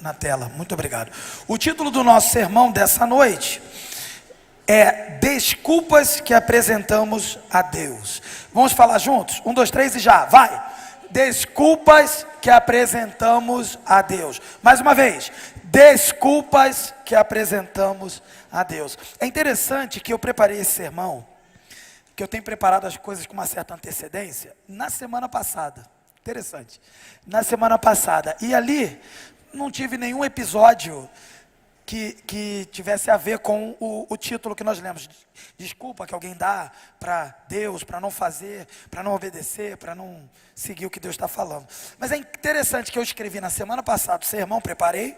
na tela, muito obrigado. O título do nosso sermão dessa noite é Desculpas que apresentamos a Deus. Vamos falar juntos? 1, 2, 3 e já, vai! Desculpas que apresentamos a Deus. Mais uma vez, desculpas que apresentamos a Deus. É interessante que eu preparei esse sermão, que eu tenho preparado as coisas com uma certa antecedência, na semana passada. Interessante. Na semana passada. E ali não tive nenhum episódio que tivesse a ver com o título que nós lemos. Desculpa que alguém dá para Deus, para não fazer, para não obedecer, para não seguir o que Deus está falando. Mas é interessante que eu escrevi na semana passada o sermão, preparei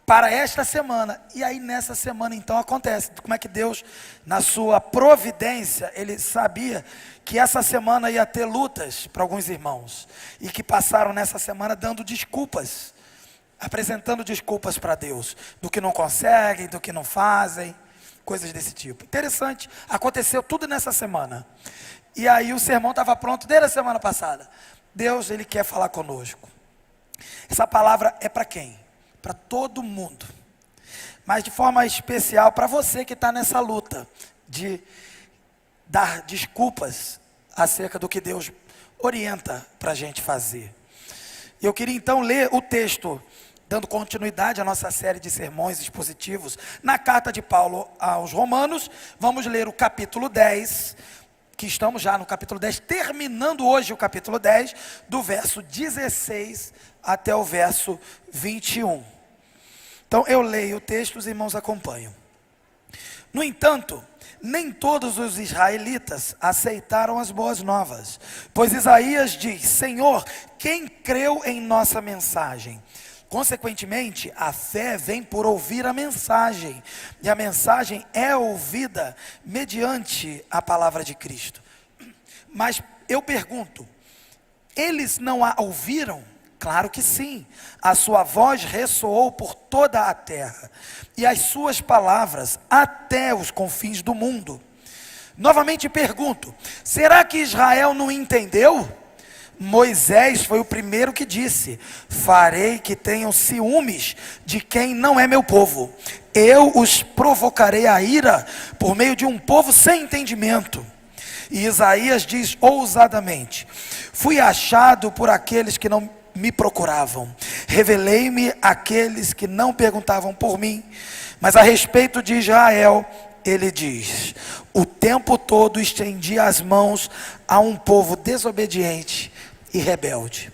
para esta semana. E aí nessa semana então acontece. Como é que Deus, na sua providência, Ele sabia que essa semana ia ter lutas para alguns irmãos. E que passaram nessa semana dando desculpas. Apresentando desculpas para Deus. Do que não conseguem, do que não fazem. Coisas desse tipo. Interessante. Aconteceu tudo nessa semana. E aí o sermão estava pronto desde a semana passada. Deus, Ele quer falar conosco. Essa palavra é para quem? Para todo mundo, mas de forma especial para você que está nessa luta de dar desculpas acerca do que Deus orienta para a gente fazer. Eu queria então ler o texto, dando continuidade à nossa série de sermões expositivos, na carta de Paulo aos Romanos. Vamos ler o capítulo 10, que estamos já no capítulo 10, terminando hoje o capítulo 10, do verso 16 até o verso 21. Então eu leio o texto, os irmãos acompanham. No entanto, nem todos os israelitas aceitaram as boas novas, pois Isaías diz: Senhor, quem creu em nossa mensagem? Consequentemente, a fé vem por ouvir a mensagem, e a mensagem é ouvida mediante a palavra de Cristo. Mas eu pergunto, eles não a ouviram? Claro que sim, a sua voz ressoou por toda a terra, e as suas palavras até os confins do mundo. Novamente pergunto, será que Israel não entendeu? Moisés foi o primeiro que disse: farei que tenham ciúmes de quem não é meu povo, eu os provocarei a ira por meio de um povo sem entendimento. E Isaías diz ousadamente: fui achado por aqueles que não me procuravam, revelei-me àqueles que não perguntavam por mim. Mas a respeito de Israel, ele diz: o tempo todo estendi as mãos a um povo desobediente e rebelde.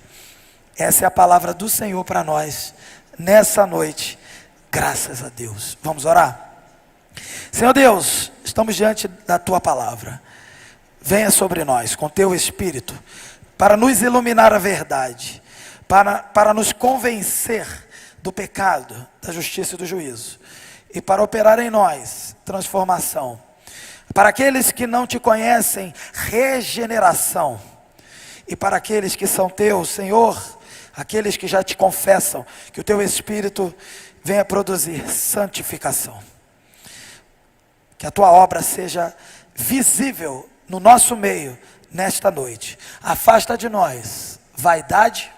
Essa é a palavra do Senhor para nós nessa noite, graças a Deus. Vamos orar? Senhor Deus, estamos diante da tua palavra. Venha sobre nós com teu Espírito para nos iluminar a verdade, para nos convencer do pecado, da justiça e do juízo, e para operar em nós transformação. Para aqueles que não te conhecem, regeneração. E para aqueles que são teus, Senhor, aqueles que já te confessam, que o teu Espírito venha produzir santificação. Que a tua obra seja visível no nosso meio nesta noite. Afasta de nós vaidade,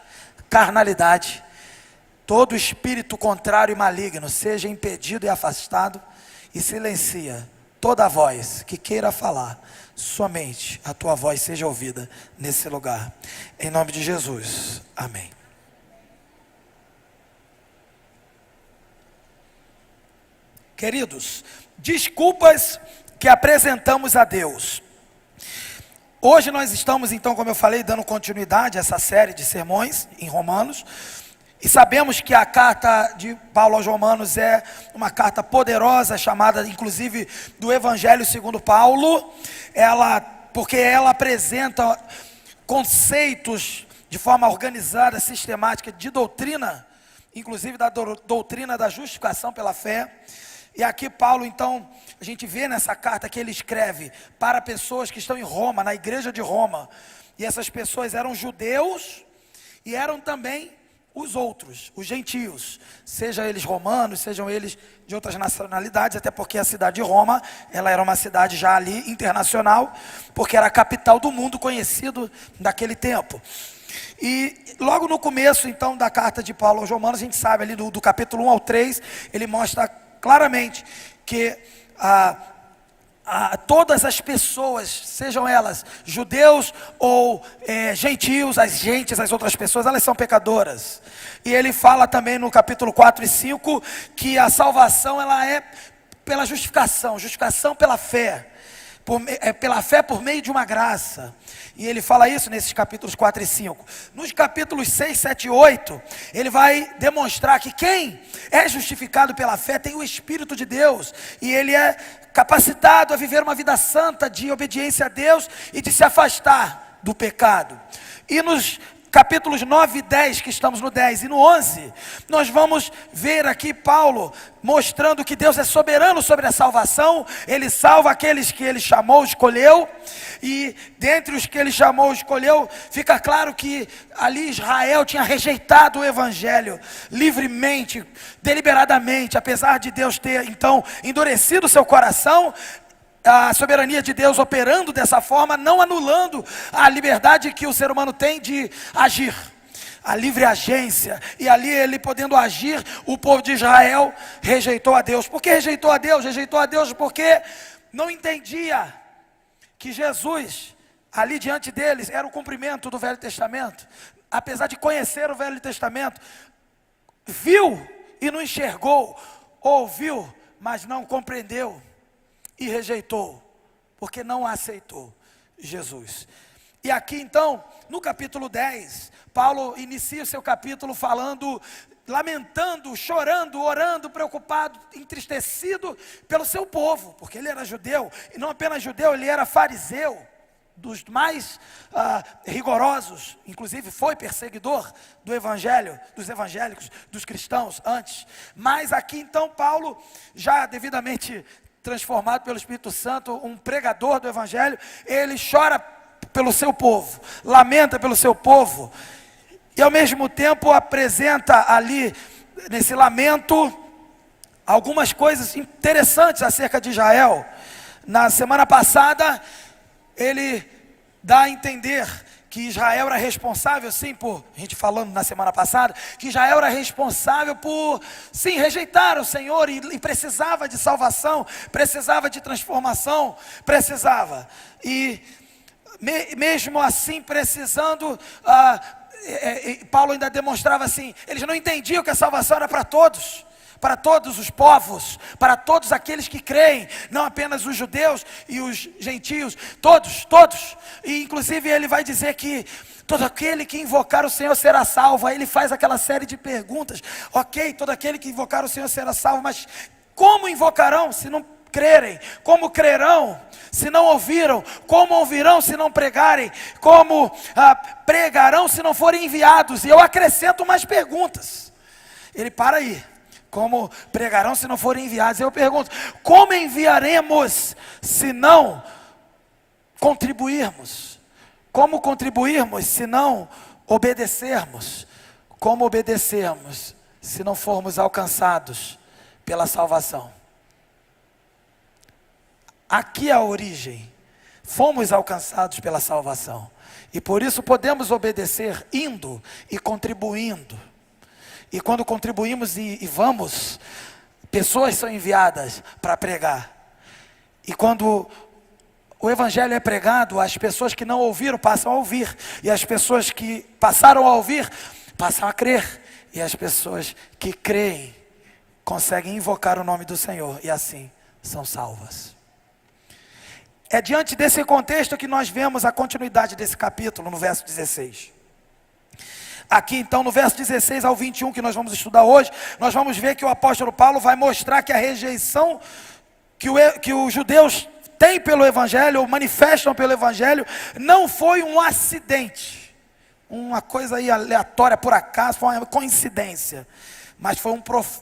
carnalidade, todo espírito contrário e maligno seja impedido e afastado, e silencia toda voz que queira falar. Somente a tua voz seja ouvida nesse lugar, em nome de Jesus, amém. Queridos, desculpas que apresentamos a Deus. Hoje nós estamos então, como eu falei, dando continuidade a essa série de sermões em Romanos, e sabemos que a carta de Paulo aos Romanos é uma carta poderosa, chamada inclusive do Evangelho segundo Paulo, porque ela apresenta conceitos de forma organizada, sistemática, de doutrina, inclusive da doutrina da justificação pela fé. E aqui Paulo então, a gente vê nessa carta que ele escreve para pessoas que estão em Roma, na igreja de Roma, e essas pessoas eram judeus e eram também os outros, os gentios, sejam eles romanos, sejam eles de outras nacionalidades, até porque a cidade de Roma, ela era uma cidade já ali internacional, porque era a capital do mundo conhecido daquele tempo. E logo no começo, então, da carta de Paulo aos Romanos, a gente sabe ali do capítulo 1 ao 3, ele mostra claramente que todas as pessoas, sejam elas judeus ou gentios, as outras pessoas, elas são pecadoras. E ele fala também no capítulo 4 e 5 que a salvação ela é pela justificação pela fé. Pela fé por meio de uma graça. E ele fala isso nesses capítulos 4 e 5. Nos capítulos 6, 7 e 8, ele vai demonstrar que quem é justificado pela fé tem o Espírito de Deus. E ele é capacitado a viver uma vida santa de obediência a Deus e de se afastar do pecado. E nos capítulos 9 e 10, que estamos no 10 e no 11, nós vamos ver aqui Paulo mostrando que Deus é soberano sobre a salvação. Ele salva aqueles que ele chamou, escolheu, e dentre os que ele chamou, escolheu, fica claro que ali Israel tinha rejeitado o evangelho livremente, deliberadamente, apesar de Deus ter então endurecido seu coração. A soberania de Deus operando dessa forma, não anulando a liberdade que o ser humano tem de agir, a livre agência. E ali ele podendo agir, o povo de Israel rejeitou a Deus. Por que rejeitou a Deus? Rejeitou a Deus porque não entendia que Jesus, ali diante deles, era o cumprimento do Velho Testamento. Apesar de conhecer o Velho Testamento, viu e não enxergou, ouviu, mas não compreendeu. E rejeitou, porque não aceitou Jesus. E aqui então, no capítulo 10, Paulo inicia o seu capítulo falando, lamentando, chorando, orando, preocupado, entristecido pelo seu povo, porque ele era judeu, e não apenas judeu, ele era fariseu, dos mais rigorosos, inclusive foi perseguidor do evangelho, dos evangélicos, dos cristãos antes. Mas aqui então Paulo, já devidamente transformado pelo Espírito Santo, um pregador do evangelho, ele chora pelo seu povo, lamenta pelo seu povo, e ao mesmo tempo apresenta ali, nesse lamento, algumas coisas interessantes acerca de Israel. Na semana passada, ele dá a entender que Israel era responsável, sim, a gente falando na semana passada, que Israel era responsável por, sim, rejeitar o Senhor e precisava de salvação, precisava de transformação, precisava. E mesmo assim precisando, Paulo ainda demonstrava assim, eles não entendiam que a salvação era para todos os povos, para todos aqueles que creem, não apenas os judeus e os gentios, todos, e inclusive ele vai dizer que todo aquele que invocar o Senhor será salvo. Aí ele faz aquela série de perguntas, ok, todo aquele que invocar o Senhor será salvo, mas como invocarão se não crerem? Como crerão se não ouviram? Como ouvirão se não pregarem? Como pregarão se não forem enviados? E eu acrescento mais perguntas. Ele para aí. Como pregarão se não forem enviados? Eu pergunto, como enviaremos se não contribuirmos? Como contribuirmos se não obedecermos? Como obedecermos se não formos alcançados pela salvação? Aqui é a origem. Fomos alcançados pela salvação. E por isso podemos obedecer indo e contribuindo. E quando contribuímos e vamos, pessoas são enviadas para pregar. E quando o evangelho é pregado, as pessoas que não ouviram passam a ouvir. E as pessoas que passaram a ouvir, passam a crer. E as pessoas que creem, conseguem invocar o nome do Senhor. E assim, são salvas. É diante desse contexto que nós vemos a continuidade desse capítulo, no verso 16. Aqui então no verso 16 ao 21 que nós vamos estudar hoje, nós vamos ver que o apóstolo Paulo vai mostrar que a rejeição que os judeus têm pelo evangelho, ou manifestam pelo evangelho, não foi um acidente, uma coisa aí aleatória por acaso, foi uma coincidência, mas foi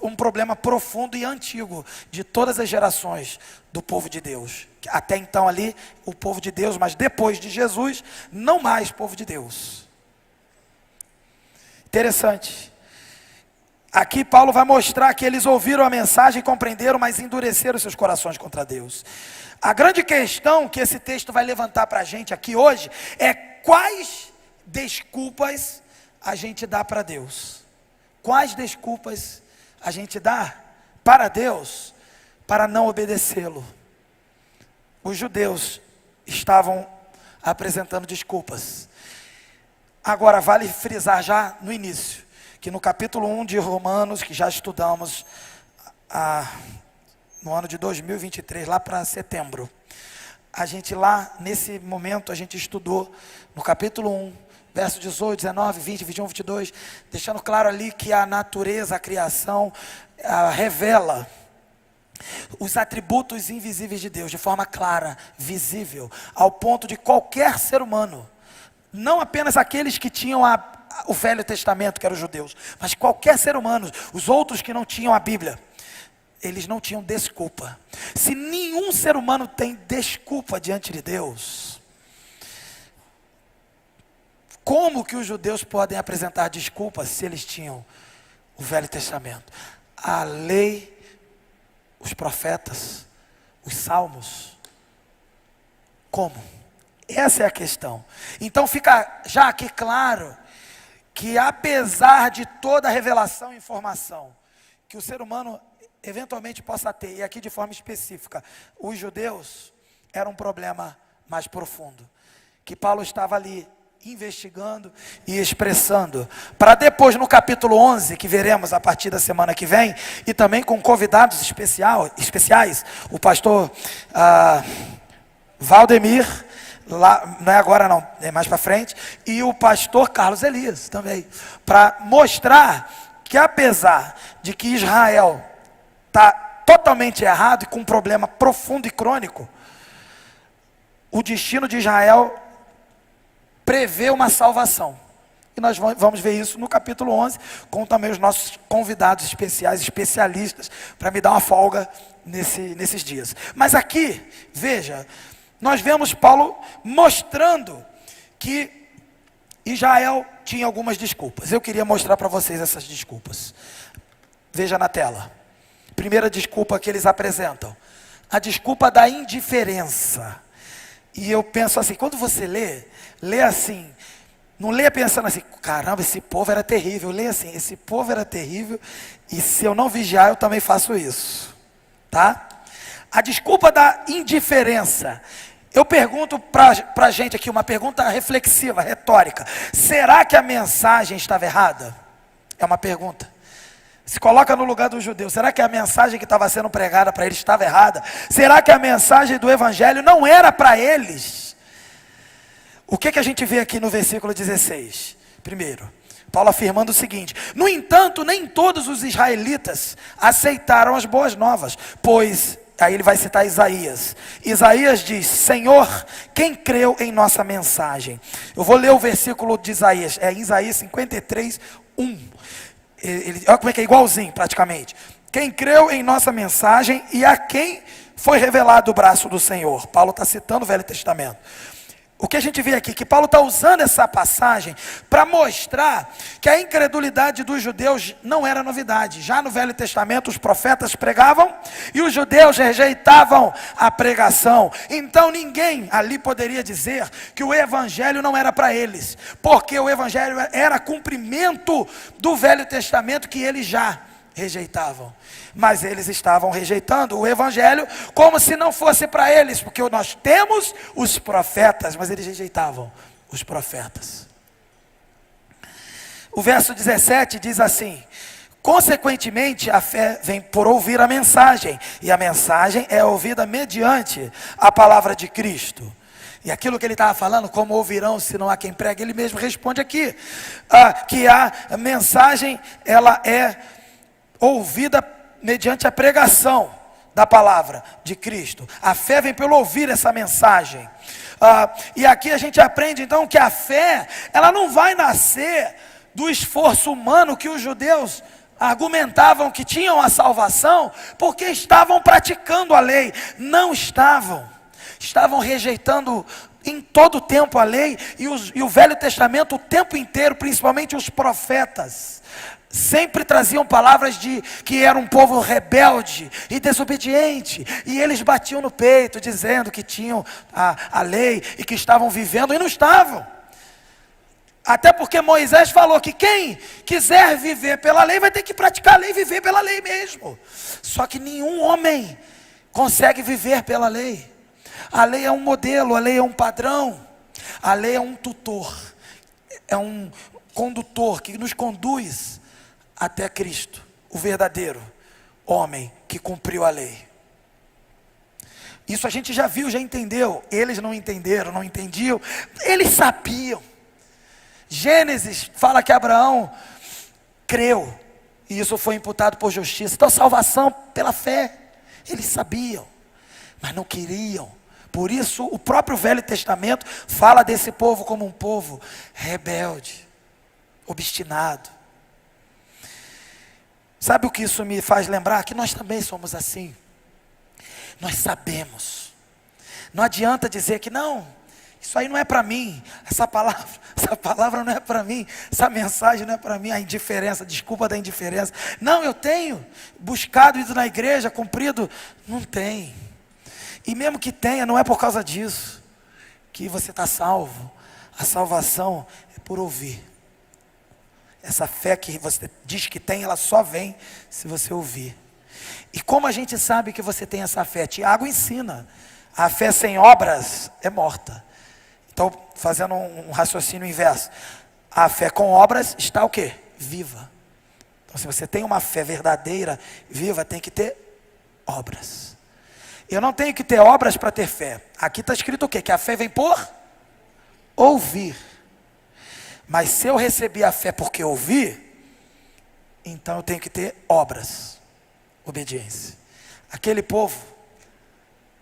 um problema profundo e antigo de todas as gerações do povo de Deus. Até então ali o povo de Deus, mas depois de Jesus, não mais povo de Deus. Interessante. Aqui Paulo vai mostrar que eles ouviram a mensagem e compreenderam, mas endureceram seus corações contra Deus. A grande questão que esse texto vai levantar para a gente aqui hoje é quais desculpas a gente dá para Deus? Quais desculpas a gente dá para Deus para não obedecê-lo? Os judeus estavam apresentando desculpas. Agora, vale frisar já no início, que no capítulo 1 de Romanos, que já estudamos no ano de 2023, lá para setembro, a gente lá, nesse momento, a gente estudou no capítulo 1, verso 18, 19, 20, 21, 22, deixando claro ali que a natureza, a criação, revela os atributos invisíveis de Deus, de forma clara, visível, ao ponto de qualquer ser humano, não apenas aqueles que tinham o Velho Testamento, que eram os judeus, mas qualquer ser humano, os outros que não tinham a Bíblia, eles não tinham desculpa. Se nenhum ser humano tem desculpa diante de Deus, como que os judeus podem apresentar desculpas se eles tinham o Velho Testamento? A lei, os profetas, os salmos. Como? Essa é a questão. Então fica já aqui claro que apesar de toda a revelação e informação que o ser humano eventualmente possa ter, e aqui de forma específica, os judeus eram um problema mais profundo, que Paulo estava ali investigando e expressando, para depois no capítulo 11, que veremos a partir da semana que vem, e também com convidados especiais, o pastor Valdemir, lá, não é agora não, é mais para frente, e o pastor Carlos Elias também, para mostrar que apesar de que Israel está totalmente errado e com um problema profundo e crônico, o destino de Israel prevê uma salvação. E nós vamos ver isso no capítulo 11, com também os nossos convidados especiais, especialistas, para me dar uma folga nesses dias. Mas aqui, veja, nós vemos Paulo mostrando que Israel tinha algumas desculpas. Eu queria mostrar para vocês essas desculpas. Veja na tela. Primeira desculpa que eles apresentam, a desculpa da indiferença. E eu penso assim, quando você lê assim, não lê pensando assim, caramba, esse povo era terrível. Lê assim, esse povo era terrível, e se eu não vigiar, eu também faço isso. Tá? A desculpa da indiferença. Eu pergunto para a gente aqui, uma pergunta reflexiva, retórica. Será que a mensagem estava errada? É uma pergunta. Se coloca no lugar do judeu. Será que a mensagem que estava sendo pregada para eles estava errada? Será que a mensagem do evangelho não era para eles? O que a gente vê aqui no versículo 16? Primeiro, Paulo afirmando o seguinte: no entanto, nem todos os israelitas aceitaram as boas novas, pois, aí ele vai citar Isaías. Isaías diz: Senhor, quem creu em nossa mensagem? Eu vou ler o versículo de Isaías, é Isaías 53, 1. Olha como é que é igualzinho praticamente. Quem creu em nossa mensagem e a quem foi revelado o braço do Senhor. Paulo está citando o Velho Testamento. O que a gente vê aqui, que Paulo está usando essa passagem para mostrar que a incredulidade dos judeus não era novidade. Já no Velho Testamento os profetas pregavam e os judeus rejeitavam a pregação. Então ninguém ali poderia dizer que o evangelho não era para eles, porque o evangelho era cumprimento do Velho Testamento que eles já rejeitavam. Mas eles estavam rejeitando o evangelho como se não fosse para eles, porque nós temos os profetas, mas eles rejeitavam os profetas. O verso 17 diz assim: consequentemente a fé vem por ouvir a mensagem, e a mensagem é ouvida mediante a palavra de Cristo. E aquilo que ele estava falando, como ouvirão se não há quem pregue, ele mesmo responde aqui, que a mensagem ela é ouvida mediante a pregação da palavra de Cristo. A fé vem pelo ouvir essa mensagem. E aqui a gente aprende então que a fé, ela não vai nascer do esforço humano que os judeus argumentavam que tinham a salvação, porque estavam praticando a lei. Não estavam. Estavam rejeitando em todo o tempo a lei e o Velho Testamento o tempo inteiro, principalmente os profetas. Sempre traziam palavras de que era um povo rebelde e desobediente, e eles batiam no peito dizendo que tinham a lei e que estavam vivendo, e não estavam. Até porque Moisés falou que quem quiser viver pela lei vai ter que praticar a lei e viver pela lei mesmo. Só que nenhum homem consegue viver pela lei. A lei é um modelo, a lei é um padrão, a lei é um tutor, é um condutor que nos conduz até Cristo, o verdadeiro homem que cumpriu a lei. Isso a gente já viu, já entendeu. Eles não entenderam, não entendiam, eles sabiam. Gênesis fala que Abraão creu, e isso foi imputado por justiça. Então, salvação pela fé, eles sabiam, mas não queriam. Por isso, o próprio Velho Testamento fala desse povo como um povo rebelde, obstinado. Sabe o que isso me faz lembrar? Que nós também somos assim. Nós sabemos. Não adianta dizer que não, isso aí não é para mim, essa palavra não é para mim, essa mensagem não é para mim, a indiferença, desculpa da indiferença. Não, eu tenho buscado, ido na igreja, cumprido. Não tem. E mesmo que tenha, não é por causa disso que você está salvo. A salvação é por ouvir. Essa fé que você diz que tem, ela só vem se você ouvir. E como a gente sabe que você tem essa fé? Tiago ensina, a fé sem obras é morta. Então, fazendo um raciocínio inverso, a fé com obras está o quê? Viva. Então, se você tem uma fé verdadeira, viva, tem que ter obras. Eu não tenho que ter obras para ter fé. Aqui está escrito o quê? Que a fé vem por ouvir. Mas se eu recebi a fé porque ouvi, então eu tenho que ter obras, obediência. Aquele povo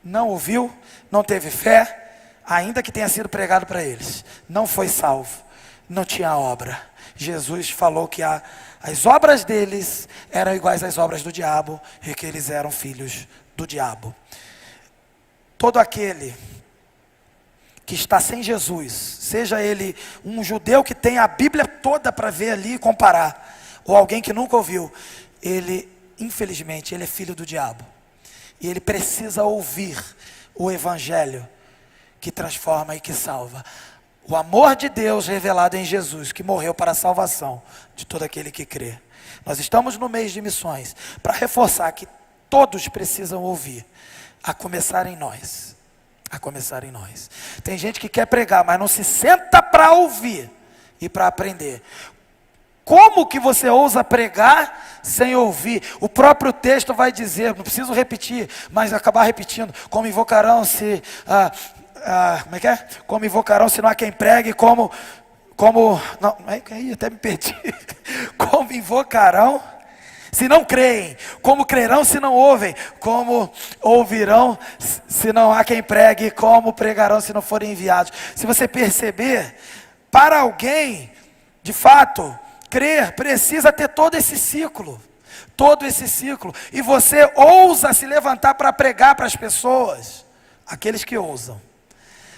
não ouviu, não teve fé, ainda que tenha sido pregado para eles, não foi salvo, não tinha obra. Jesus falou que as obras deles eram iguais às obras do diabo, e que eles eram filhos do diabo. Todo aquele que está sem Jesus, seja ele um judeu que tem a Bíblia toda para ver ali e comparar, ou alguém que nunca ouviu, ele, infelizmente, ele é filho do diabo. E ele precisa ouvir o Evangelho que transforma e que salva. O amor de Deus revelado em Jesus, que morreu para a salvação de todo aquele que crê. Nós estamos no mês de missões, para reforçar que todos precisam ouvir, a começar em nós. A começar em nós. Tem gente que quer pregar, mas não se senta para ouvir e para aprender. Como que você ousa pregar sem ouvir? O próprio texto vai dizer, não preciso repetir, mas acabar repetindo. Como invocarão se... como é que é? Como invocarão se não há quem pregue, não, até me perdi. Como invocarão se não creem? Como crerão se não ouvem? Como ouvirão se não há quem pregue? Como pregarão se não forem enviados? Se você perceber, para alguém, de fato, crer, precisa ter todo esse ciclo. Todo esse ciclo. E você ousa se levantar para pregar para as pessoas. Aqueles que ousam.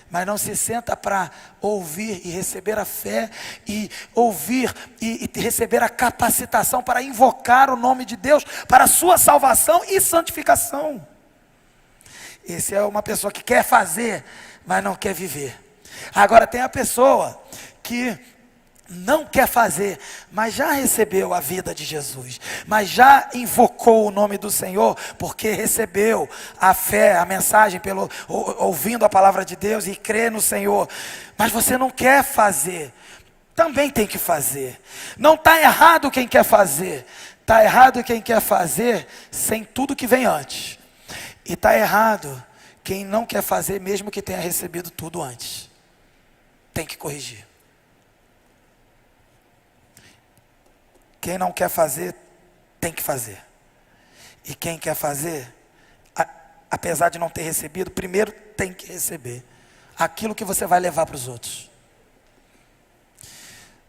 Mas não se senta para ouvir e receber a fé, e ouvir e receber a capacitação para invocar o nome de Deus, para a sua salvação e santificação. Esse é uma pessoa que quer fazer, mas não quer viver. Agora tem a pessoa que não quer fazer, mas já recebeu a vida de Jesus, mas já invocou o nome do Senhor, porque recebeu a fé, a mensagem, ouvindo a palavra de Deus e crê no Senhor, mas você não quer fazer, também tem que fazer. Não está errado quem quer fazer, está errado quem quer fazer sem tudo que vem antes, e está errado quem não quer fazer mesmo que tenha recebido tudo antes. Tem que corrigir. Quem não quer fazer, tem que fazer. E quem quer fazer, apesar de não ter recebido, primeiro tem que receber aquilo que você vai levar para os outros.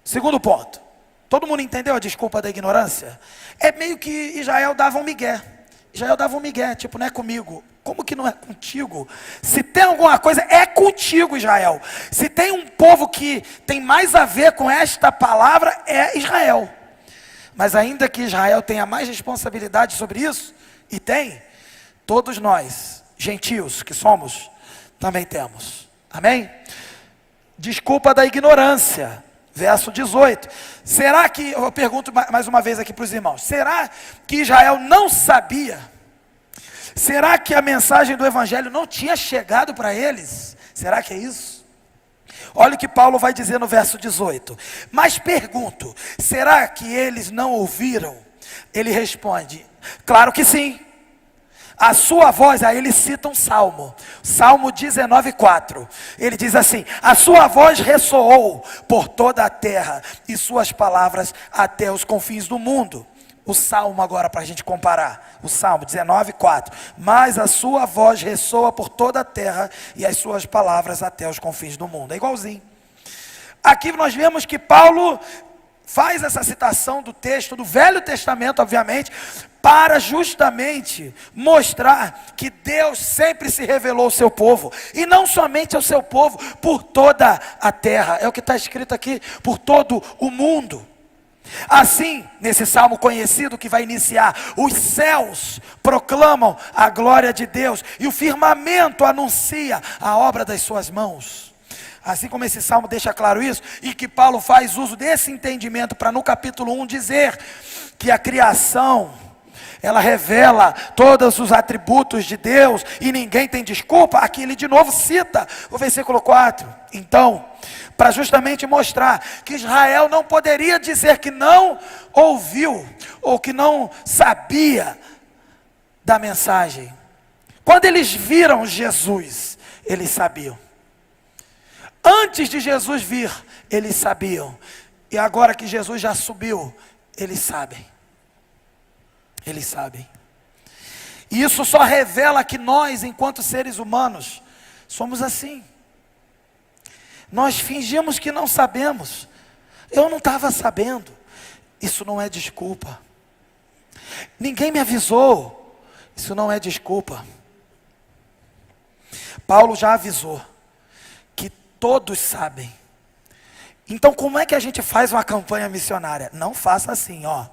Segundo ponto. Todo mundo entendeu a desculpa da ignorância? É meio que Israel dava um migué. Israel dava um migué, tipo, não é comigo. Como que não é contigo? Se tem alguma coisa, é contigo, Israel. Se tem um povo que tem mais a ver com esta palavra, é Israel. Mas ainda que Israel tenha mais responsabilidade sobre isso, e tem, todos nós, gentios que somos, também temos. Amém? Desculpa da ignorância. verso 18. Será que, eu pergunto mais uma vez aqui para os irmãos, será que Israel não sabia? Será que a mensagem do evangelho não tinha chegado para eles? Será que é isso? Olha o que Paulo vai dizer no verso 18. Mas pergunto, será que eles não ouviram? Ele responde, claro que sim. A sua voz, aí ele cita um salmo, Salmo 19:4, ele diz assim, a sua voz ressoou por toda a terra, e suas palavras até os confins do mundo. O salmo agora para a gente comparar, o Salmo 19:4, mas a sua voz ressoa por toda a terra, e as suas palavras até os confins do mundo, é igualzinho. Aqui nós vemos que Paulo faz essa citação do texto do Velho Testamento, obviamente, para justamente mostrar que Deus sempre se revelou ao seu povo, e não somente ao seu povo, por toda a terra, é o que está escrito aqui, por todo o mundo. Assim, nesse salmo conhecido que vai iniciar, os céus proclamam a glória de Deus, e o firmamento anuncia a obra das suas mãos. Assim como esse salmo deixa claro isso, e que Paulo faz uso desse entendimento para no capítulo 1 dizer que a criação, ela revela todos os atributos de Deus, e ninguém tem desculpa. Aqui ele de novo cita o versículo 4, então, para justamente mostrar que Israel não poderia dizer que não ouviu, ou que não sabia da mensagem. Quando eles viram Jesus, eles sabiam. Antes de Jesus vir, eles sabiam. E agora que Jesus já subiu, eles sabem. Eles sabem. E isso só revela que nós, enquanto seres humanos, somos assim. Nós fingimos que não sabemos. Eu não estava sabendo. Isso não é desculpa. Ninguém me avisou. Isso não é desculpa. Paulo já avisou que todos sabem. Então como é que a gente faz uma campanha missionária? Não faça assim, ó.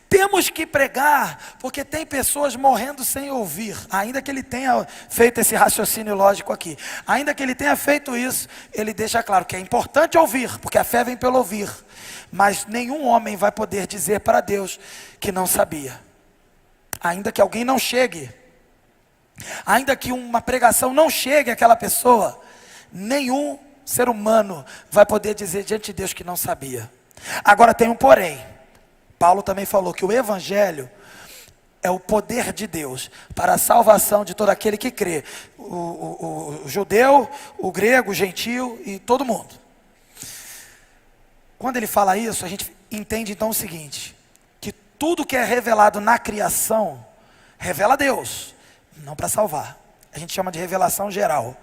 Temos que pregar, porque tem pessoas morrendo sem ouvir. Ainda que ele tenha feito esse raciocínio lógico aqui, ainda que ele tenha feito isso, ele deixa claro que é importante ouvir, porque a fé vem pelo ouvir. Mas nenhum homem vai poder dizer para Deus que não sabia. Ainda que alguém não chegue, ainda que uma pregação não chegue àquela pessoa, nenhum ser humano vai poder dizer diante de Deus que não sabia. Agora tem um porém. Paulo também falou que o evangelho é o poder de Deus para a salvação de todo aquele que crê, o judeu, o grego, o gentio e todo mundo. Quando ele fala isso, a gente entende então o seguinte, que tudo que é revelado na criação, revela Deus, não para salvar. A gente chama de revelação geral.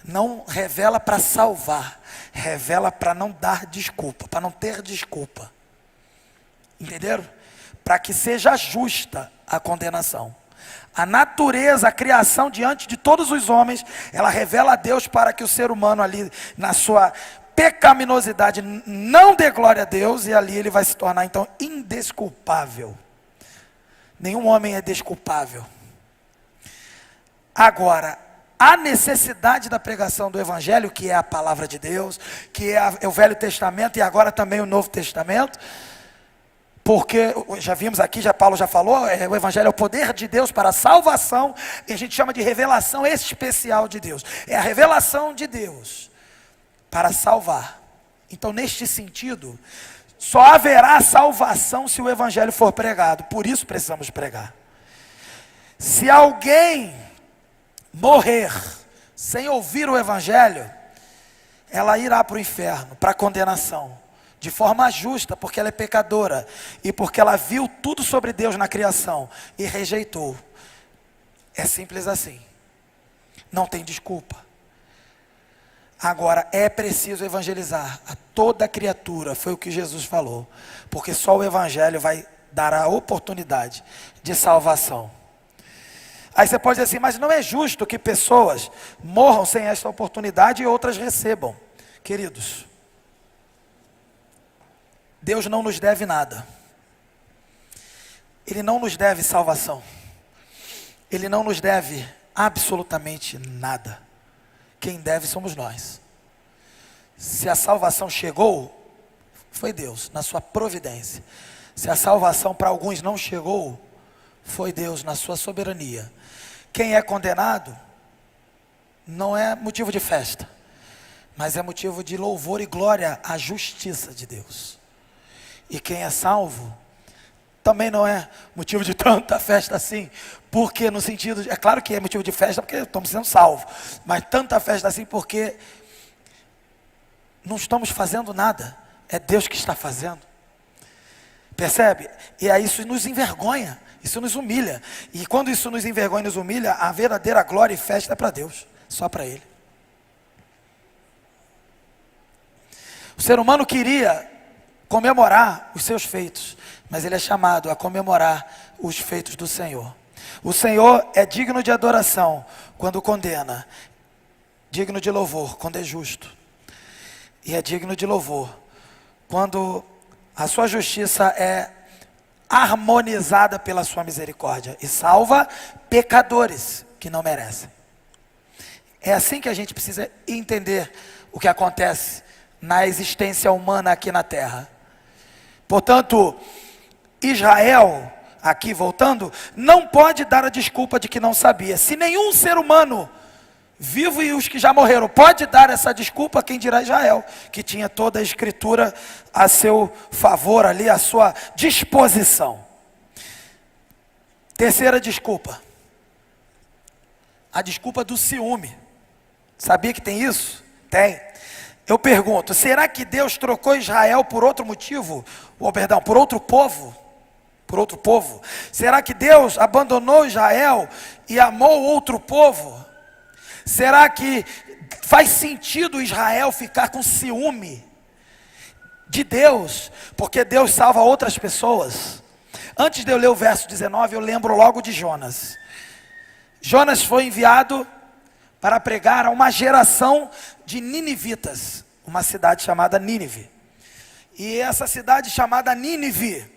Não revela para salvar, revela para não dar desculpa, para não ter desculpa. Entenderam? Para que seja justa a condenação. A natureza, a criação diante de todos os homens, ela revela a Deus para que o ser humano ali, na sua pecaminosidade, não dê glória a Deus, e ali ele vai se tornar então indesculpável. Nenhum homem é desculpável. Agora, a necessidade da pregação do evangelho, que é a palavra de Deus, que é o Velho Testamento e agora também o Novo Testamento, porque já vimos aqui, Paulo já falou, o evangelho é o poder de Deus para a salvação, e a gente chama de revelação especial de Deus. É a revelação de Deus para salvar. Então, neste sentido, só haverá salvação se o evangelho for pregado. Por isso precisamos pregar. Se alguém morrer sem ouvir o evangelho, ela irá para o inferno, para a condenação. De forma justa, porque ela é pecadora, e porque ela viu tudo sobre Deus na criação, e rejeitou. É simples assim. Não tem desculpa. Agora, é preciso evangelizar a toda criatura, foi o que Jesus falou. Porque só o evangelho vai dar a oportunidade de salvação. Aí você pode dizer assim, mas não é justo que pessoas morram sem esta oportunidade e outras recebam. Queridos, Deus não nos deve nada. Ele não nos deve salvação. Ele não nos deve absolutamente nada. Quem deve somos nós. Se a salvação chegou, Foi Deus, na sua providência. Se a salvação para alguns não chegou, foi Deus na sua soberania. Quem é condenado, não é motivo de festa, mas é motivo de louvor e glória à justiça de Deus. E quem é salvo, também não é motivo de tanta festa assim, porque no sentido, é claro que é motivo de festa porque estamos sendo salvos, mas tanta festa assim porque não estamos fazendo nada, é Deus que está fazendo. Percebe? E aí isso nos envergonha, isso nos humilha. E quando isso nos envergonha e nos humilha, a verdadeira glória e festa é para Deus, só para Ele. O ser humano queria comemorar os seus feitos, mas ele é chamado a comemorar os feitos do Senhor. O Senhor é digno de adoração quando condena, digno de louvor quando é justo, e é digno de louvor quando a sua justiça é harmonizada pela sua misericórdia e salva pecadores que não merecem. É assim que a gente precisa entender o que acontece na existência humana aqui na terra. Portanto, Israel, aqui voltando, não pode dar a desculpa de que não sabia. Se nenhum ser humano vivo e os que já morreram pode dar essa desculpa, quem dirá Israel, que tinha toda a escritura a seu favor ali, à sua disposição. Terceira desculpa, a desculpa do ciúme. Sabia que tem isso? Tem. Eu pergunto, será que Deus trocou Israel por outro motivo? Ou perdão, por outro povo? Por outro povo? Será que Deus abandonou Israel e amou outro povo? Será que faz sentido Israel ficar com ciúme de Deus, porque Deus salva outras pessoas? Antes de eu ler o verso 19, eu lembro logo de Jonas. Jonas foi enviado para pregar a uma geração de ninivitas, uma cidade chamada Nínive. E essa cidade chamada Nínive,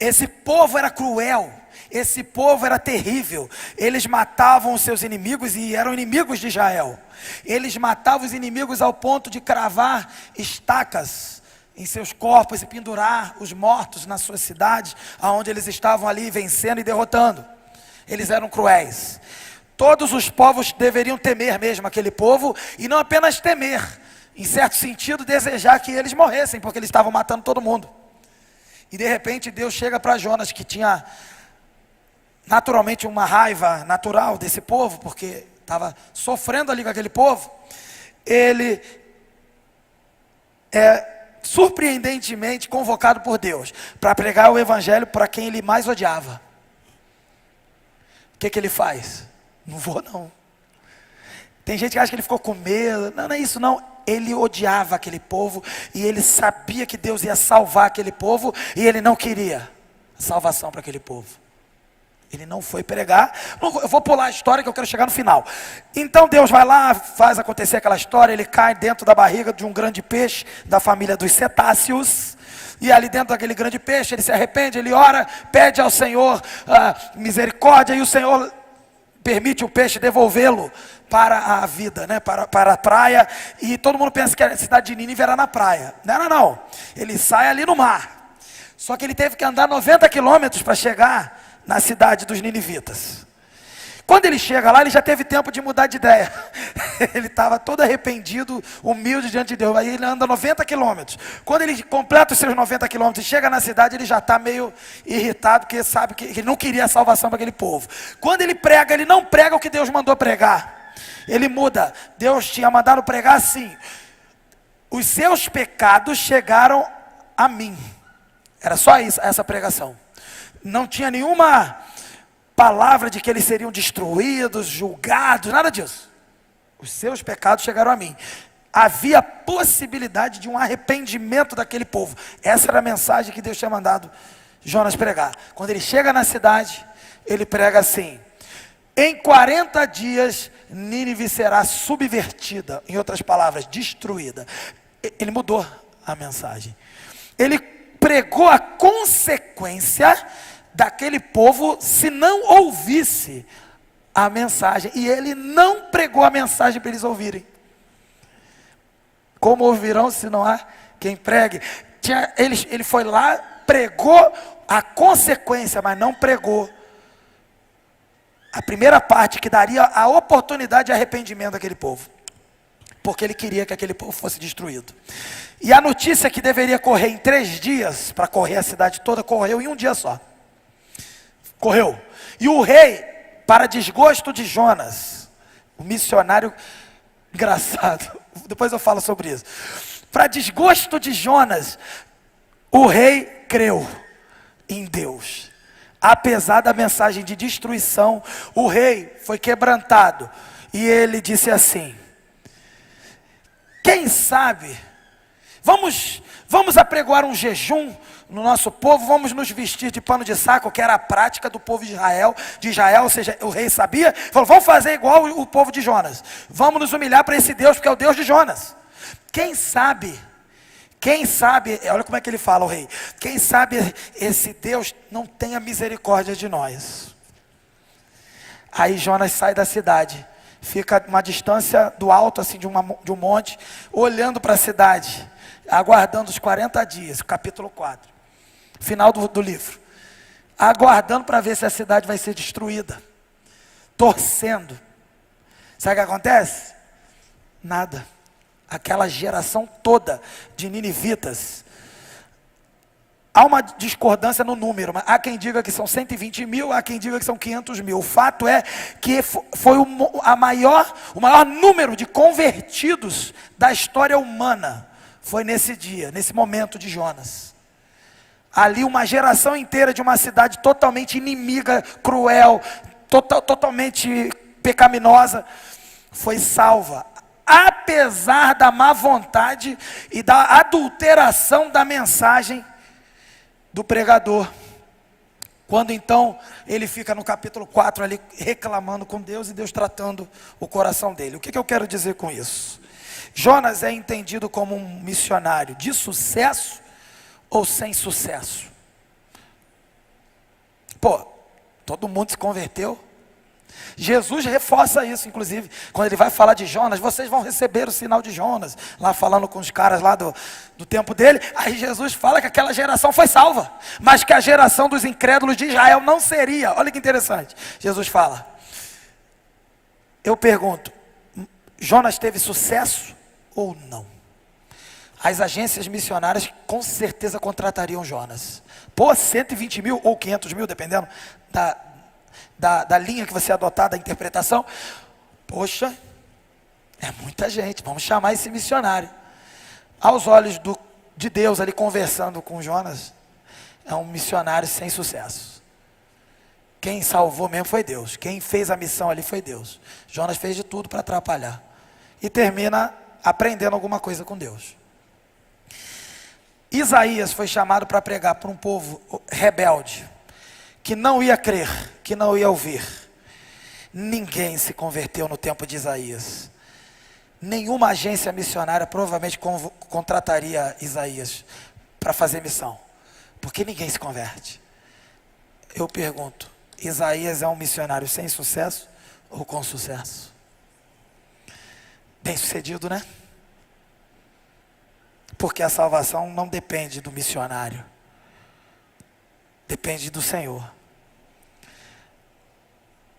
esse povo era cruel, esse povo era terrível. Eles matavam os seus inimigos e eram inimigos de Israel. Eles matavam os inimigos ao ponto de cravar estacas em seus corpos e pendurar os mortos nas suas cidades, aonde eles estavam ali vencendo e derrotando. Eles eram cruéis. Todos os povos deveriam temer mesmo aquele povo, e não apenas temer, em certo sentido desejar que eles morressem, porque eles estavam matando todo mundo. E de repente Deus chega para Jonas, que tinha naturalmente uma raiva natural desse povo, porque estava sofrendo ali com aquele povo. Ele é surpreendentemente convocado por Deus para pregar o evangelho para quem ele mais odiava. O que ele faz? Não vou não. Tem gente que acha que ele ficou com medo. Não, não é isso não. Ele odiava aquele povo e ele sabia que Deus ia salvar aquele povo e ele não queria salvação para aquele povo. Ele não foi pregar. Eu vou pular a história que eu quero chegar no final. Então Deus vai lá, faz acontecer aquela história. Ele cai dentro da barriga de um grande peixe da família dos cetáceos. E ali dentro daquele grande peixe ele se arrepende, ele ora, pede ao Senhor misericórdia, e o Senhor permite o peixe devolvê-lo para a vida, né? para a praia. E todo mundo pensa que a cidade de Nínive era na praia. Não, não. Ele sai ali no mar. Só que ele teve que andar 90 quilômetros para chegar na cidade dos ninivitas. Quando ele chega lá, ele já teve tempo de mudar de ideia. Ele estava todo arrependido, humilde diante de Deus. Aí ele anda 90 quilômetros. Quando ele completa os seus 90 quilômetros e chega na cidade, ele já está meio irritado, porque sabe que ele não queria a salvação para aquele povo. Quando ele prega, ele não prega o que Deus mandou pregar. Ele muda. Deus tinha mandado pregar assim: os seus pecados chegaram a mim. Era só isso, essa pregação. Não tinha nenhuma palavra de que eles seriam destruídos, julgados, nada disso. Os seus pecados chegaram a mim. Havia possibilidade de um arrependimento daquele povo. Essa era a mensagem que Deus tinha mandado Jonas pregar. Quando ele chega na cidade, ele prega assim: em 40 dias Nínive será subvertida. Em outras palavras, destruída. Ele mudou a mensagem. Ele pregou a consequência daquele povo se não ouvisse a mensagem. E ele não pregou a mensagem para eles ouvirem. Como ouvirão se não há quem pregue. Ele foi lá, pregou a consequência, mas não pregou a primeira parte que daria a oportunidade de arrependimento daquele povo. Porque ele queria que aquele povo fosse destruído. E a notícia que deveria correr em 3 dias, para correr a cidade toda, correu em um dia só. Correu. E o rei, para desgosto de Jonas, o missionário engraçado, depois eu falo sobre isso. Para desgosto de Jonas, o rei creu em Deus. Apesar da mensagem de destruição, o rei foi quebrantado. E ele disse assim: quem sabe, vamos apregoar um jejum no nosso povo, vamos nos vestir de pano de saco, que era a prática do povo de Israel, ou seja, o rei sabia, falou, vamos fazer igual o povo de Jonas, vamos nos humilhar para esse Deus, porque é o Deus de Jonas. Quem sabe, olha como é que ele fala, o rei, quem sabe esse Deus não tenha misericórdia de nós. Aí Jonas sai da cidade, fica uma distância do alto, assim, de um monte, olhando para a cidade, aguardando os 40 dias, capítulo 4, final do livro, aguardando para ver se a cidade vai ser destruída, torcendo. Sabe o que acontece? Nada. Aquela geração toda de ninivitas, há uma discordância no número, mas há quem diga que são 120 mil, há quem diga que são 500 mil. O fato é que foi o maior número de convertidos da história humana, foi nesse dia, nesse momento de Jonas. Ali uma geração inteira de uma cidade totalmente inimiga, cruel, totalmente pecaminosa, foi salva. Apesar da má vontade e da adulteração da mensagem do pregador. Quando então ele fica no capítulo 4 ali reclamando com Deus e Deus tratando o coração dele. O que eu quero dizer com isso? Jonas é entendido como um missionário de sucesso ou sem sucesso? Pô, todo mundo se converteu. Jesus reforça isso, inclusive, quando ele vai falar de Jonas, vocês vão receber o sinal de Jonas, lá falando com os caras lá do tempo dele. Aí Jesus fala que aquela geração foi salva, mas que a geração dos incrédulos de Israel não seria. Olha que interessante, Jesus fala, eu pergunto, Jonas teve sucesso ou não? As agências missionárias com certeza contratariam Jonas. Pô, 120 mil ou 500 mil, dependendo da linha que você adotar, da interpretação. Poxa, é muita gente, vamos chamar esse missionário. Aos olhos de Deus ali conversando com Jonas, é um missionário sem sucesso. Quem salvou mesmo foi Deus, quem fez a missão ali foi Deus. Jonas fez de tudo para atrapalhar. E termina aprendendo alguma coisa com Deus. Isaías foi chamado para pregar para um povo rebelde, que não ia crer, que não ia ouvir. Ninguém se converteu no tempo de Isaías. Nenhuma agência missionária provavelmente contrataria Isaías para fazer missão, porque ninguém se converte. Eu pergunto, Isaías é um missionário sem sucesso ou com sucesso? Bem sucedido, né? Porque a salvação não depende do missionário, depende do Senhor.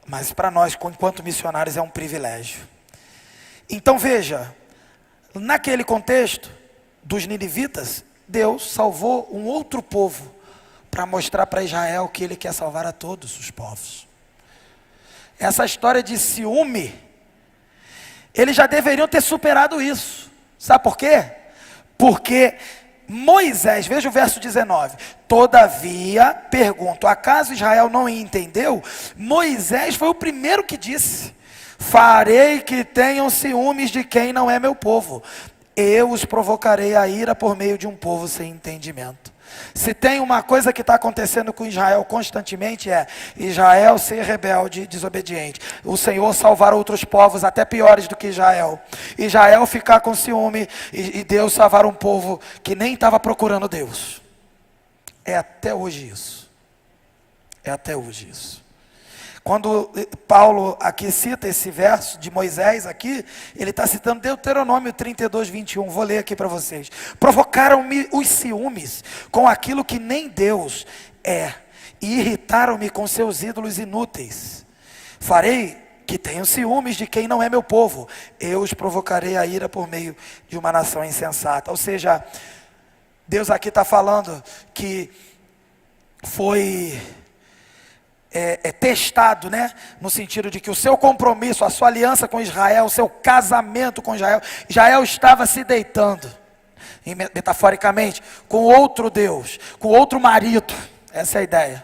Mas para nós, enquanto missionários, é um privilégio. Então veja, naquele contexto dos ninivitas, Deus salvou um outro povo para mostrar para Israel que Ele quer salvar a todos os povos. Essa história de ciúme, eles já deveriam ter superado isso. Sabe por quê? Porque Moisés, veja o verso 19, todavia, pergunto, acaso Israel não entendeu? Moisés foi o primeiro que disse, farei que tenham ciúmes de quem não é meu povo, eu os provocarei a ira por meio de um povo sem entendimento. Se tem uma coisa que está acontecendo com Israel constantemente, é Israel ser rebelde e desobediente, o Senhor salvar outros povos até piores do que Israel, Israel ficar com ciúme e Deus salvar um povo que nem estava procurando Deus. É até hoje isso. É até hoje isso. Quando Paulo aqui cita esse verso de Moisés aqui, ele está citando Deuteronômio 32, 21. Vou ler aqui para vocês. Provocaram-me os ciúmes com aquilo que nem Deus é, e irritaram-me com seus ídolos inúteis. Farei que tenham ciúmes de quem não é meu povo. Eu os provocarei a ira por meio de uma nação insensata. Ou seja, Deus aqui está falando que foi testado, né? No sentido de que o seu compromisso, a sua aliança com Israel, o seu casamento com Israel, Israel estava se deitando, metaforicamente, com outro Deus, com outro marido. Essa é a ideia.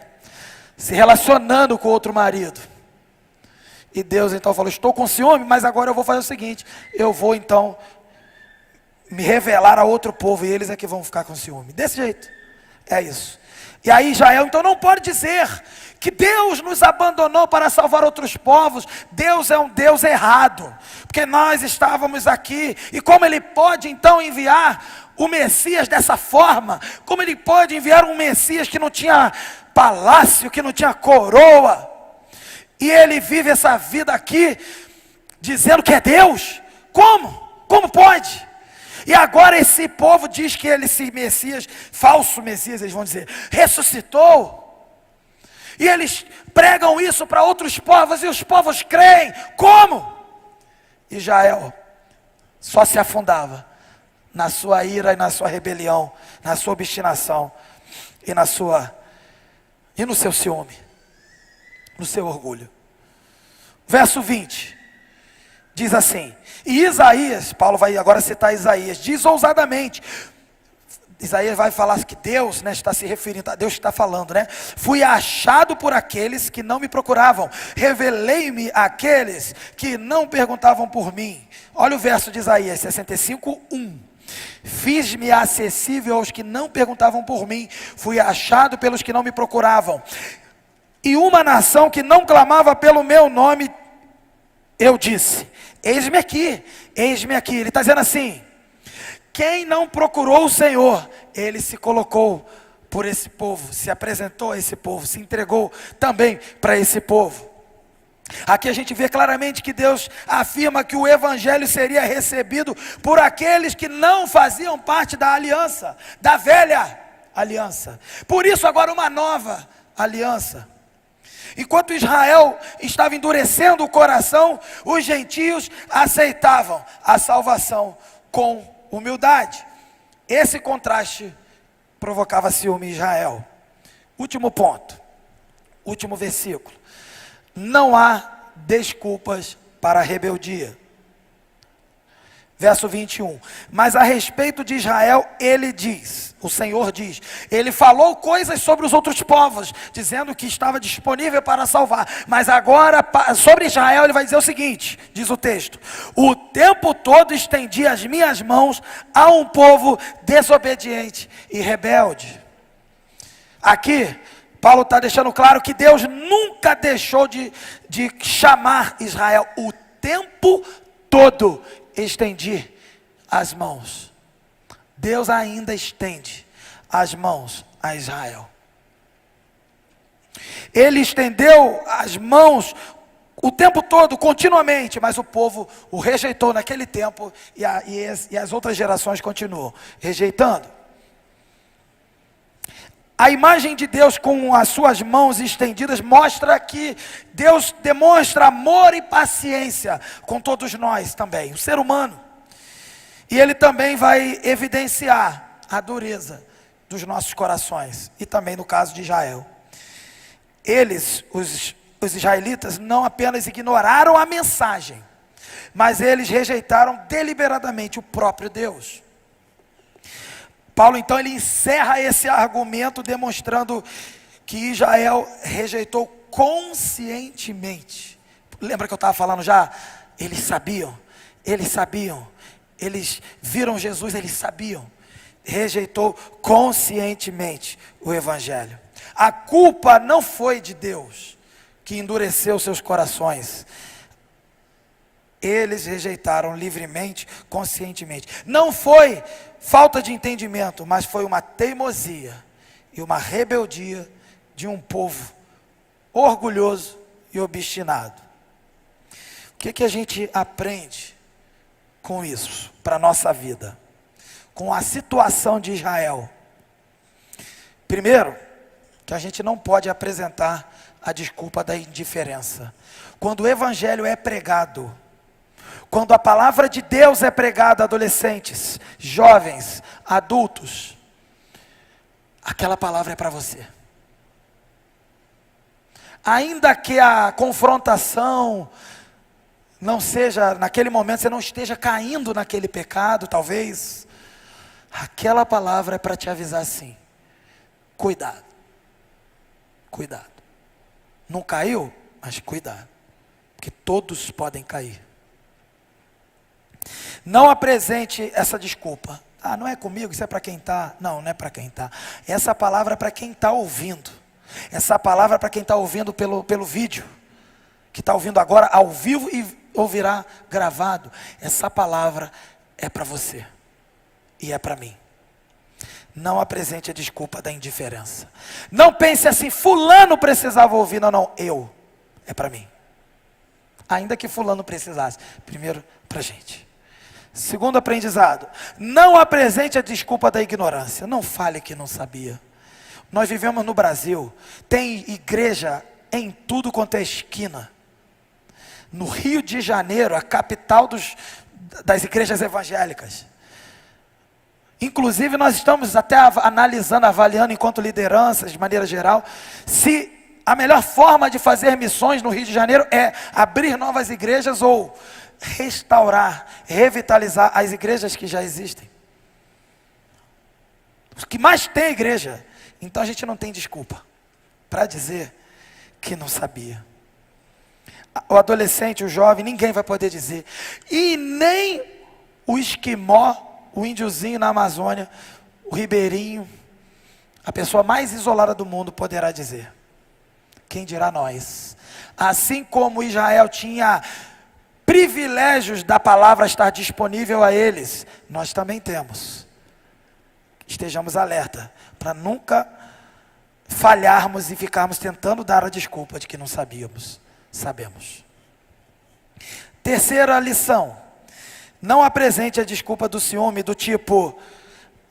Se relacionando com outro marido. E Deus então falou: estou com ciúme, mas agora eu vou fazer o seguinte: eu vou então me revelar a outro povo, e eles é que vão ficar com ciúme. Desse jeito. É isso. E aí Israel então não pode dizer que Deus nos abandonou para salvar outros povos. Deus é um Deus errado, porque nós estávamos aqui, e como Ele pode então enviar o Messias dessa forma? Como Ele pode enviar um Messias que não tinha palácio, que não tinha coroa, e Ele vive essa vida aqui, dizendo que é Deus? Como? Como pode? E agora esse povo diz que esse Messias, falso Messias eles vão dizer, ressuscitou. E eles pregam isso para outros povos, e os povos creem. Como? Israel só se afundava na sua ira e na sua rebelião, na sua obstinação e no seu ciúme, no seu orgulho. Verso 20 diz assim: e Isaías, Paulo vai agora citar Isaías, diz ousadamente. Isaías vai falar que Deus, né, está se referindo a Deus que está falando, né? Fui achado por aqueles que não me procuravam, revelei-me àqueles que não perguntavam por mim. Olha o verso de Isaías 65, 1. Fiz-me acessível aos que não perguntavam por mim, fui achado pelos que não me procuravam. E uma nação que não clamava pelo meu nome, eu disse: eis-me aqui, eis-me aqui. Ele está dizendo assim: quem não procurou o Senhor, Ele se colocou por esse povo, se apresentou a esse povo, se entregou também para esse povo. Aqui a gente vê claramente que Deus afirma que o Evangelho seria recebido por aqueles que não faziam parte da aliança, da velha aliança. Por isso agora uma nova aliança. Enquanto Israel estava endurecendo o coração, os gentios aceitavam a salvação com humildade. Esse contraste provocava ciúme em Israel. Último ponto, último versículo. Não há desculpas para a rebeldia. Verso 21. Mas a respeito de Israel, ele diz, o Senhor diz, ele falou coisas sobre os outros povos, dizendo que estava disponível para salvar. Mas agora, sobre Israel, ele vai dizer o seguinte, diz o texto: o tempo todo estendi as minhas mãos a um povo desobediente e rebelde. Aqui, Paulo está deixando claro que Deus nunca deixou de chamar Israel. O tempo todo estendi as mãos. Deus ainda estende as mãos a Israel. Ele estendeu as mãos o tempo todo, continuamente, mas o povo o rejeitou naquele tempo, e as outras gerações continuam rejeitando. A imagem de Deus com as suas mãos estendidas mostra que Deus demonstra amor e paciência com todos nós também, o ser humano. E Ele também vai evidenciar a dureza dos nossos corações, e também no caso de Israel. Eles, os israelitas, não apenas ignoraram a mensagem, mas eles rejeitaram deliberadamente o próprio Deus. Paulo então ele encerra esse argumento demonstrando que Israel rejeitou conscientemente. Lembra que eu estava falando já? Eles sabiam, eles viram Jesus, eles sabiam. Rejeitou conscientemente o Evangelho. A culpa não foi de Deus, que endureceu seus corações. Eles rejeitaram livremente, conscientemente. Não foi falta de entendimento, mas foi uma teimosia e uma rebeldia de um povo orgulhoso e obstinado. O que a gente aprende com isso para a nossa vida? Com a situação de Israel. Primeiro, que a gente não pode apresentar a desculpa da indiferença. Quando o evangelho é pregado, quando a palavra de Deus é pregada a adolescentes, jovens, adultos, aquela palavra é para você. Ainda que a confrontação não seja, naquele momento você não esteja caindo naquele pecado, talvez, aquela palavra é para te avisar assim: cuidado, cuidado. Não caiu? Mas cuidado, porque todos podem cair. Não apresente essa desculpa. Ah, não é comigo, isso é para quem está. Não, não é para quem está. Essa palavra é para quem está ouvindo. Essa palavra é para quem está ouvindo pelo vídeo, que está ouvindo agora ao vivo e ouvirá gravado. Essa palavra é para você e é para mim. Não apresente a desculpa da indiferença. Não pense assim: fulano precisava ouvir. Não, não, é para mim. Ainda que fulano precisasse. Primeiro, para a gente. Segundo aprendizado: não apresente a desculpa da ignorância. Não fale que não sabia. Nós vivemos no Brasil, tem igreja em tudo quanto é esquina. No Rio de Janeiro, a capital das igrejas evangélicas. Inclusive nós estamos até analisando, avaliando enquanto lideranças, de maneira geral, se a melhor forma de fazer missões no Rio de Janeiro é abrir novas igrejas ou restaurar, revitalizar as igrejas que já existem. O que mais tem é igreja. Então a gente não tem desculpa para dizer que não sabia. O adolescente, o jovem, ninguém vai poder dizer. E nem o esquimó, o índiozinho na Amazônia, o ribeirinho, a pessoa mais isolada do mundo poderá dizer. Quem dirá nós? Assim como Israel tinha privilégios da palavra estar disponível a eles, nós também temos. Estejamos alerta para nunca falharmos e ficarmos tentando dar a desculpa de que não sabíamos. Sabemos. Terceira lição: não apresente a desculpa do ciúme, do tipo: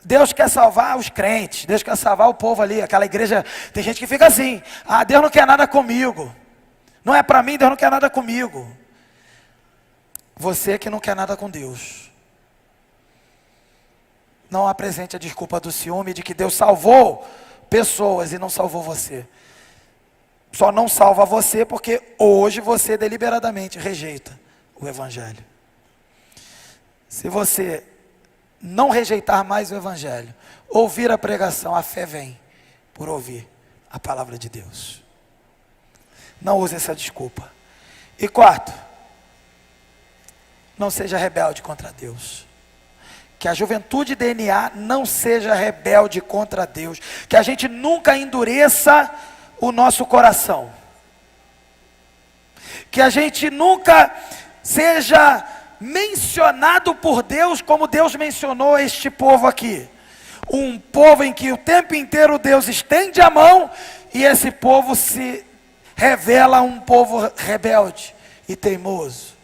Deus quer salvar os crentes, Deus quer salvar o povo ali, aquela igreja. Tem gente que fica assim: ah, Deus não quer nada comigo, não é para mim, Deus não quer nada comigo. Você que não quer nada com Deus. Não apresente a desculpa do ciúme de que Deus salvou pessoas e não salvou você. Só não salva você porque hoje você deliberadamente rejeita o evangelho. Se você não rejeitar mais o evangelho, ouvir a pregação, a fé vem por ouvir a palavra de Deus. Não use essa desculpa. E quarto, não seja rebelde contra Deus. Que a juventude DNA não seja rebelde contra Deus. Que a gente nunca endureça o nosso coração. Que a gente nunca seja mencionado por Deus como Deus mencionou este povo aqui. Um povo em que o tempo inteiro Deus estende a mão e esse povo se revela um povo rebelde e teimoso.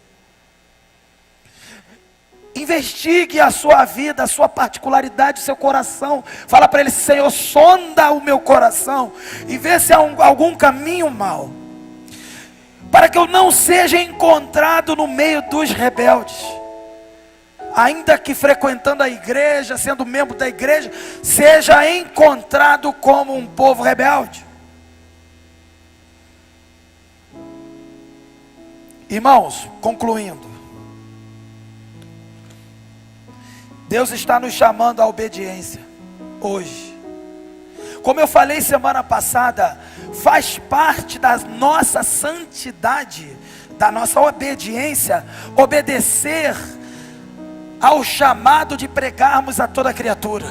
Investigue a sua vida, a sua particularidade, o seu coração. Fala para ele: Senhor, sonda o meu coração e vê se há algum caminho mau, para que eu não seja encontrado no meio dos rebeldes. Ainda que frequentando a igreja, sendo membro da igreja, seja encontrado como um povo rebelde. Irmãos, concluindo, Deus está nos chamando à obediência hoje. Como eu falei semana passada, faz parte da nossa santidade, da nossa obediência, obedecer ao chamado de pregarmos a toda criatura.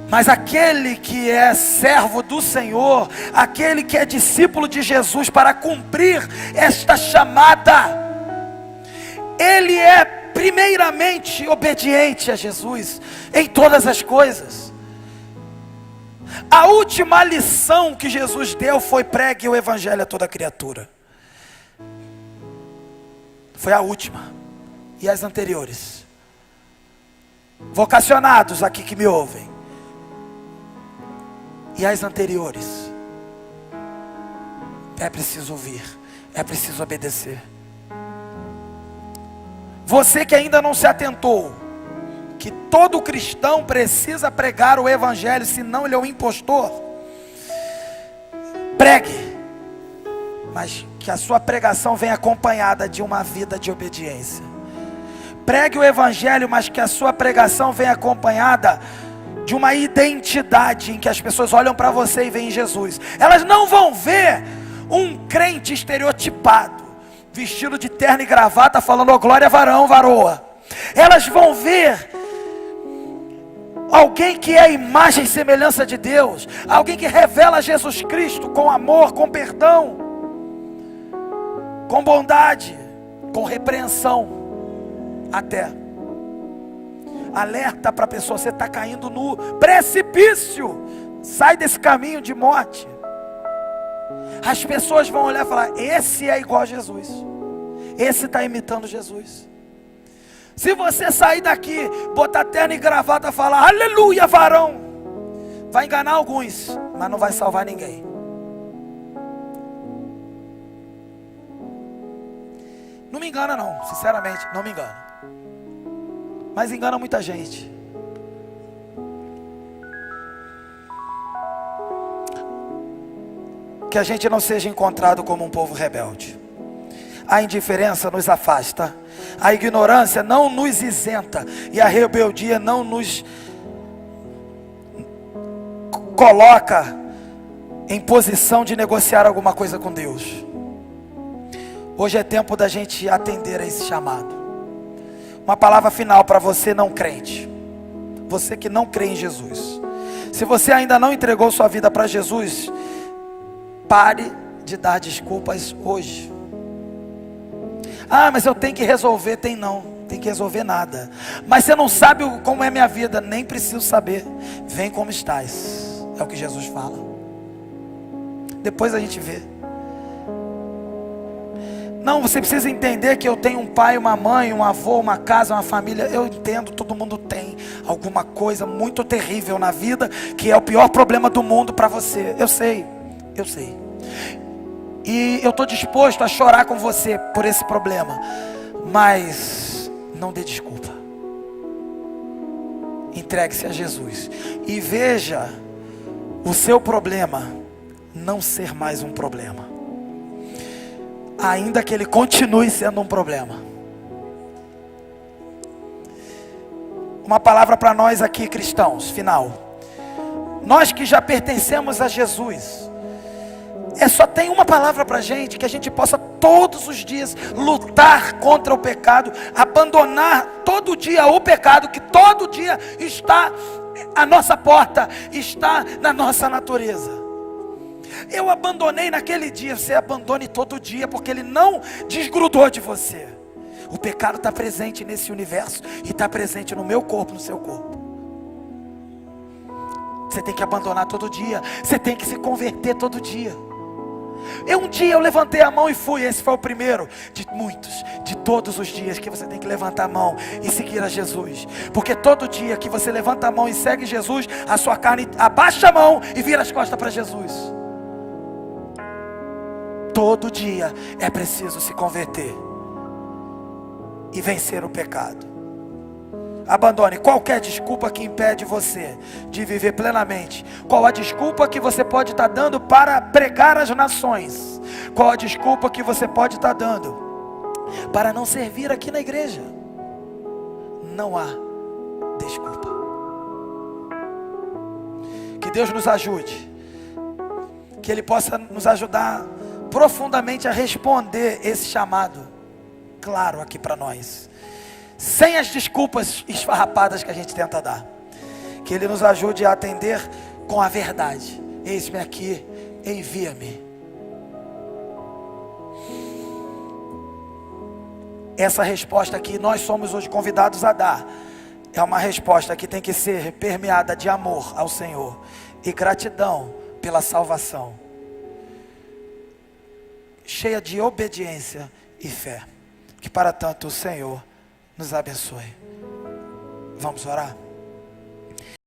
Mas aquele que é servo do Senhor, aquele que é discípulo de Jesus para cumprir esta chamada, ele é primeiramente obediente a Jesus em todas as coisas. A última lição que Jesus deu foi: pregue o evangelho a toda criatura. Foi a última. E as anteriores? Vocacionados aqui que me ouvem. E as anteriores? É preciso ouvir, é preciso obedecer. Você que ainda não se atentou que todo cristão precisa pregar o evangelho, senão ele é um impostor, pregue, mas que a sua pregação venha acompanhada de uma vida de obediência. Pregue o evangelho, mas que a sua pregação venha acompanhada de uma identidade, em que as pessoas olham para você e veem Jesus. Elas não vão ver um crente estereotipado, vestido de terno e gravata, falando: "Ó, glória, varão, varoa". Elas vão ver alguém que é a imagem e semelhança de Deus, alguém que revela Jesus Cristo com amor, com perdão, com bondade, com repreensão, até alerta para a pessoa: você está caindo no precipício, sai desse caminho de morte. As pessoas vão olhar e falar: esse é igual a Jesus, esse está imitando Jesus. Se você sair daqui, botar terno e gravata e falar: aleluia, varão, vai enganar alguns, mas não vai salvar ninguém. Não me engana não, sinceramente, não me engana. Mas engana muita gente. Que a gente não seja encontrado como um povo rebelde. A indiferença nos afasta, a ignorância não nos isenta, e a rebeldia não nos coloca em posição de negociar alguma coisa com Deus. Hoje é tempo da gente atender a esse chamado. Uma palavra final para você não crente, você que não crê em Jesus. Se você ainda não entregou sua vida para Jesus, pare de dar desculpas hoje. Ah, mas eu tenho que resolver. Tem que resolver nada. Mas você não sabe como é minha vida. Nem preciso saber. Vem como estás, é o que Jesus fala. Depois a gente vê. Não, você precisa entender que eu tenho um pai, uma mãe, um avô, uma casa, uma família. Eu entendo, todo mundo tem alguma coisa muito terrível na vida, que é o pior problema do mundo para você. Eu sei. E eu estou disposto a chorar com você por esse problema. Mas não dê desculpa. Entregue-se a Jesus. E veja o seu problema não ser mais um problema, ainda que ele continue sendo um problema. Uma palavra para nós aqui cristãos, final. Nós que já pertencemos a Jesus, só tem uma palavra para a gente: que a gente possa todos os dias lutar contra o pecado, abandonar todo dia o pecado que todo dia está à nossa porta, está na nossa natureza. Eu abandonei naquele dia, você abandone todo dia, porque ele não desgrudou de você. O pecado está presente nesse universo e está presente no meu corpo, no seu corpo. Você tem que abandonar todo dia, você tem que se converter todo dia. Um dia eu levantei a mão e fui. Esse foi o primeiro de muitos, de todos os dias que você tem que levantar a mão e seguir a Jesus. Porque todo dia que você levanta a mão e segue Jesus, a sua carne abaixa a mão e vira as costas para Jesus. Todo dia é preciso se converter e vencer o pecado. Abandone qualquer desculpa que impede você de viver plenamente. Qual a desculpa que você pode estar dando para pregar às nações? Qual a desculpa que você pode estar dando para não servir aqui na igreja? Não há desculpa. Que Deus nos ajude, que Ele possa nos ajudar profundamente a responder esse chamado claro aqui para nós, sem as desculpas esfarrapadas que a gente tenta dar. Que Ele nos ajude a atender com a verdade: eis-me aqui, envia-me. Essa resposta que nós somos hoje convidados a dar é uma resposta que tem que ser permeada de amor ao Senhor e gratidão pela salvação, cheia de obediência e fé. Que para tanto o Senhor nos abençoe. Vamos orar?